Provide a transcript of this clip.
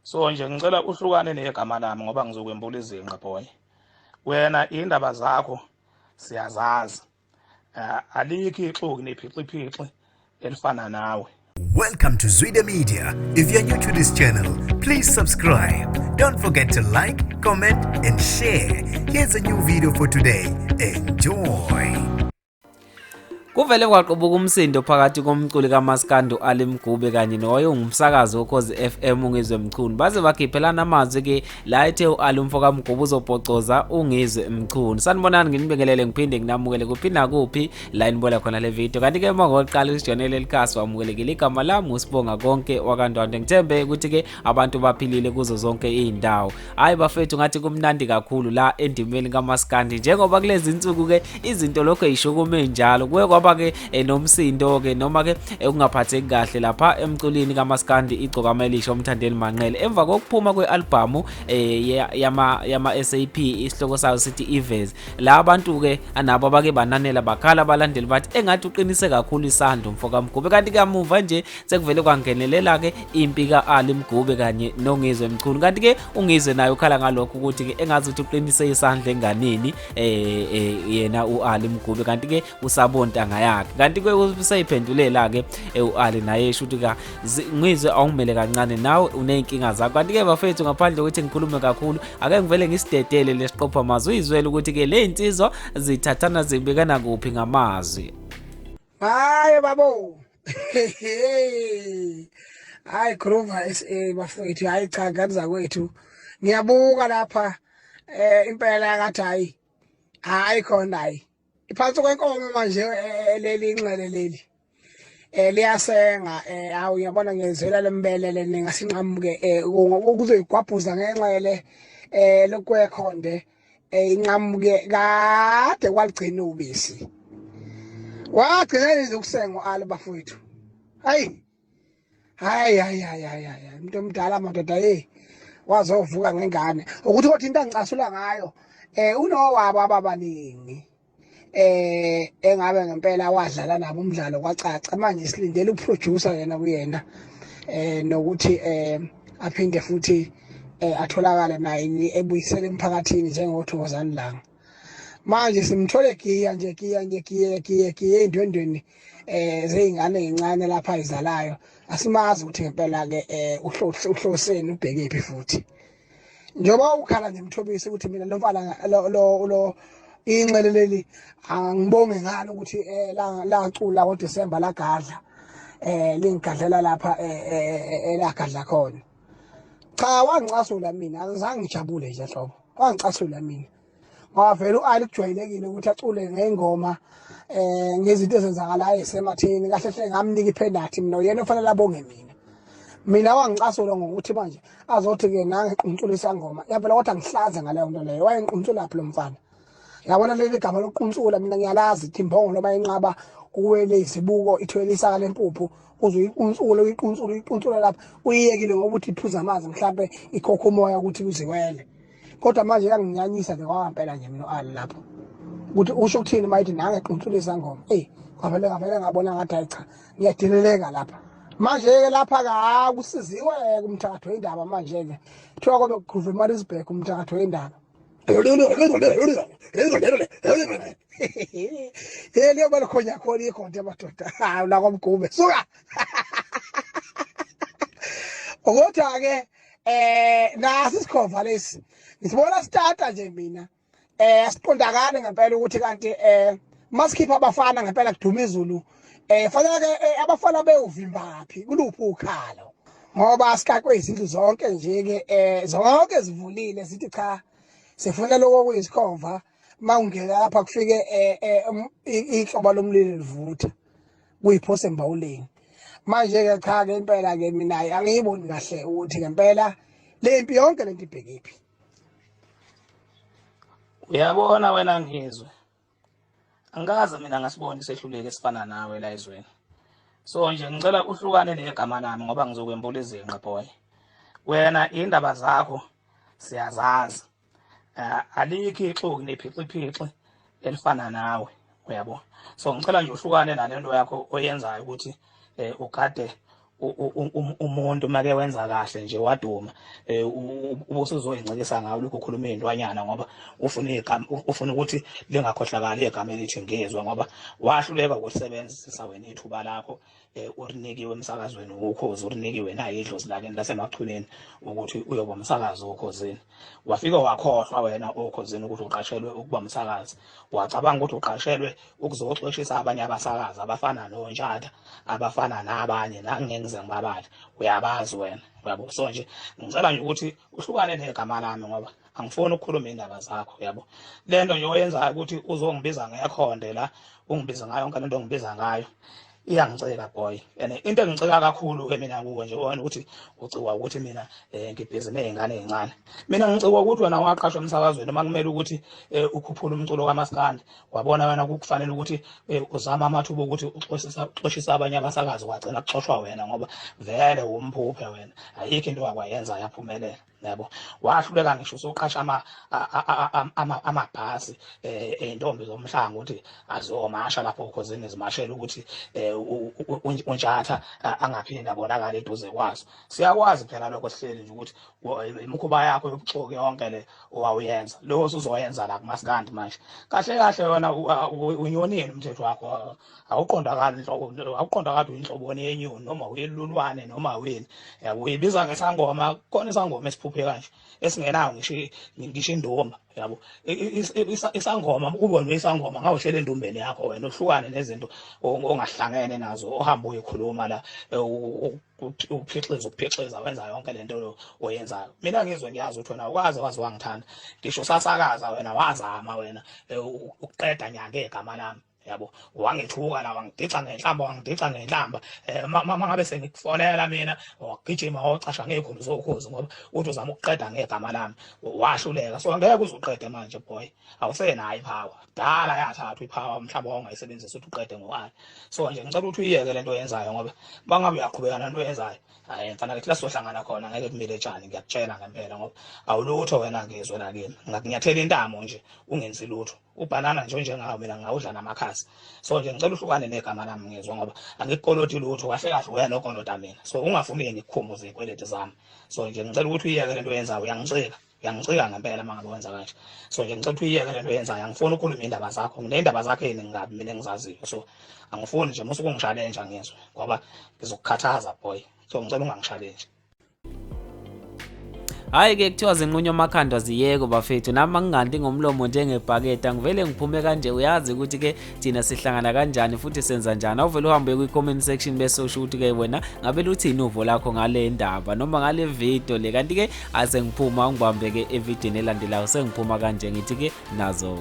So nje ngicela uhlukane negama lami ngoba ngizokwembula izinqa boy. Wena indaba zakho siyazazi. Alikho ixuku nephixi elifana nawe. Welcome to Zwide Media. If you're new to this channel, please subscribe. Don't forget to like, comment and share. Here's a new video for today. Enjoy. Kuvele kwaqobuka umsindo phakathi komculi kaMaskandi Ali Mgube kanye noyengumsakazi wokhozi FM Ngizwe Mchunu baze bakhiphelana amazwi ke la ethe uAli umfoka Mgube uzobhocoza uNgizwe Mchunu. Sanibonani nginibingelele ngiphinde nginamukele kuphinda kuphi la inbola khona le video. Kanti ke mangoqala isijonele likhasi wamukelekile igama lami usibonga konke wakantwande. Ngithembe ukuthi ke abantu baphilile kuzo zonke izindawo. Hayi bafethu ngathi kumnandi kakhulu la endimeni kaMaskandi njengoba kulezi insuku ke izinto lokho eyishukume njalo kuye ke nomsindo ke noma ke ungaphatheki kahle lapha emculini kaMaskandi igcokama elisha umthandeni Manqele emva kokuphuma kwealbum yama SAP isihloko sayo sithi Ivez. La abantu ke anabo abake bananela bakhala abalandeli bathi engathi uqinise kakhulu isando umfoka Mgube kanti kamuva nje sekuvele kwangenelela ke impi kaAli Mgube kanye noNgizwe Mchunu kanti ke uNgizwe naye ukhala ngalokho ukuthi ke engazi ukuthi uqinise isandla enganini yena uAli Mgube kanti ke usabonta yakhe kanti ke usayiphendulela ke uAli naye eshuthi ka Ngizwe awungimele kancane nawe uneyinkinga zakho kanti ke bafethu ngaphandle ukuthi ngikhulume kakhulu ake ngivele ngisidedele lesiqopha amazwi izwele ukuthi ke le insizwa zithathana zibekana kuphi ngamazwi. Hayi babo hayi groova bafethu hayi cha ngaza kwethu ngiyabuka lapha impela yakathi hayi khona hayi iphansi kwenkomo manje leli inxele leli liyasenga awu uyabona ngezela lembelele ningasinqamuke ukuzoyigwabhuza ngenxele lokwekhonde inqamuke kade kwaligcina ubisi wagcina nje ukusenga uAli bafowethu hayi umuntu omdala madoda wazovuka ngengane ukuthi othi into angicasula ngayo unowabo ababaningi engabe ngempela wadlala nabo umdlalo kwacaca manje silindele uproducer yena kuyena nokuthi aphinde futhi atholakala naye ebuyisele emphakathini njengothokozani langa manje simthole giya endwendweni zeyingane ezincane lapha izalayo asimazi ukuthi ngempela ke uhloseni ubhekephi futhi njoba ukhala nje mthobisi ukuthi mina lo mfana lo inxele leli angibonge ngalo ukuthi lacula ngoDisemba lagadla lingigadlela lapha elagadla khona cha wangicasula mina angizange ngijabule nje hlobo wangicasula mina ngoba vele uAli kujwayelekile ukuthi acule ngengoma ngezinto ezenzakalayo esemathini kahle hle ngamnika ipenalty mina uyena ofanele abonge mina wangicasula ngokuthi manje azothi ke nange qunculisa ngoma yaphela kodwa ngihlaza ngaleyo nto leyo wayengiquntula lapho lo mfana yabona leli gama lokuqunsula mina ngiyalazi ithi imbongo noma inqaba kuwele izibuko ithwele isaka lempuphu uyiqunsula lapha uyiyekile ngoba uthi iphuza amanzi mhlambe ikhokha umoya ukuthi uziwele kodwa manje yanginyanyisa ke kwampela nje mina uAli lapho ukuthi usho ukuthini mayithi nange qunsulisa ngoma kwavele ngabona ngathi hayi cha ngiyadileleka lapha manje ke lapha ka kusiziwe kumthakatho wendaba manje ke kuthiwa kobe kuGruve Marisburg umthakatho wendaba liyobona khona khona ikhonto amadoda hayi la kwaMgube suka ukuthi ke nasi sikhova lesi ngisibona starta nje mina siqondakane ngempela ukuthi kanti masikhipha abafana ngempela kuduma izulu fanele ke abafana beyovimbaphi kuluphi ukhalo ngoba asikaqwe izindlu zonke nje ke zonke zivulile zithi cha sifuna lokho kuyisikhova mawungena lapha kufike ihlobo lomlilo livutha kuyiphose embawuleni manje ke cha ke impela ke mina angiyiboni kahle ukuthi ngempela lempi yonke lento ibhekephi. Uyabona wena Ngizwe angazi mina ngasibona isehluleke esifana nawe la ezweni. So nje ngicela uhlukane negama nami ngoba ngizokwembula izinqa boy. Wena indaba zakho siyazazi. Alikho ixuku nephixi elifana nawe uyabona. So ngicela nje uhlukane nalento yakho oyenzayo ukuthi ugade umuntu make wenza kahle nje waduma ubusuzoyincikisa ngawo lokho ukhuluma izindwanyana ngoba ufuna ukuthi lingakhohlakali igama elithi Ngizwe ngoba wahluleka ukusebenzisa wena ithuba lakho urinikiwe emsakazweni ukhozi urinikiwe nayo idlozi lakeni lasemachuneni ukuthi uyoba umsakazi okhozini wafika wakhohlwa wena okhozini ukuthi uqashelwe ukuba umsakazi wacabanga ukuthi uqashelwe ukuzoxoshisa abanye abasakazi abafana noNtshata abafana nabanye nangengize ngibabala uyabazi wena yabo. So nje ngicela nje ukuthi uhlukane negama lami ngoba angifuni ukukhuluma indaba zakho yabo. Lento nje oyenzayo ukuthi uzongibiza ngekhonde la ungibiza ngayo yonke lento ongibiza ngayo iyangicela boy, and into engicela kakhulu ke mina kuwe nje wona ukuthi uciwa ukuthi mina ngibhizi nezingane ezincane. Mina ngicela ukuthi wena waqashwa emsakazweni uma kumele ukuthi ukhuphula umculo kaMaskandi wabona wena kufanele ukuthi uzama amathuba ukuthi uxoshisa abanye abasakazi wagcina kuxoshwa wena ngoba vele umphuphe wena ayikho into wakwayenza yaphumelela yabo. Wahluleka ngisho usuqasha amabhasi intombi zomhlanga ukuthi azomasha lapho ukhozini izimashela ukuthi uNtshata angaphinde abonakala eduze kwazo. Siyakwazi phela lokho sihleli nje ukuthi imikhuba yakho yobuxoki yonke le owawuyenza lokho uzoyenza la kuMaskandi manje kahle kahle wona unyonini umthetho wakho awuqondakali inhlobo yenyoni noma uyelulwane noma wini yabo. Uyibiza ngesangoma khona isangoma esiphuphe kanje esingenayo ngisho indoma yabo. Isangoma ukubona isangoma ngawushela endombeni yakho wena uhlukane nezinto ongahlangene nazo ohamba uyikhuluma la uphixeza wenza yonke lento oyenzayo. Mina Ngizwe ngiyazi ukuthi wena ukwazi wangithanda ngisho sasakaza wena wazama wena ukuqeda nyanga egama lami yabo. Wangithuka la wangidica ngenhlamba mangabe sengikufonela mina wagijima wacasha ngegumbi zokhozi ngoba uthi uzama ukuqeda ngegama lami wahluleka. So ngeke uzuqede manje boy, awusenayo ipower dala yathathwa ipower mhlaba ongayisebenzisa ukuthi uqede ngokani. So nje ngicela ukuthi uyeke lento oyenzayo ngoba bangabe uyaqhubeka nento oyenzayo hayi mfana ke la sohlangana khona ngeke kumile tshani ngiyakutshela ngempela ngoba awulutho wena Ngizwe la kimi ngakunyathela intamo nje ungenzi lutho ubhanana njengawo mina ngawudla namakhasi. So nje ngicela uhlukane negama lami Ngizwe ngoba angikukoloti lutho kahle kahle wena okolota mina. So ungafuni ngikukhumbuze izikweleti zami. So nje ngicela ukuthi uyeke lento oyenzayo uyangicika ngempela mangabe wenza kanje. So nje ngicela ukuthi uyeke lento oyenzayo angifuni ukukhuluma indaba zakho ngendaba zakho eningabi mina engizaziyo. So angifuni nje musuku ungishalenja Ngizwe ngoba ngizokukhathaza boy. So ngicela ungangishalenji. Hayi ke kuthiwa zinqunywa amakhanda ziyeko bafethu nami nginganti ngomlomo njengebhaketa ngivele ngiphume kanje. Uyazi ukuthi ke thina sihlangana kanjani futhi senza njani. Awuvele uhambe kwi-comment section bese usho ukuthi ke wena ngabe luthini uvo lakho ngale ndaba noma ngale video le. Kanti ke asengiphuma ngibambe ke evidini elandelayo sengiphuma kanje ngithi ke nazo.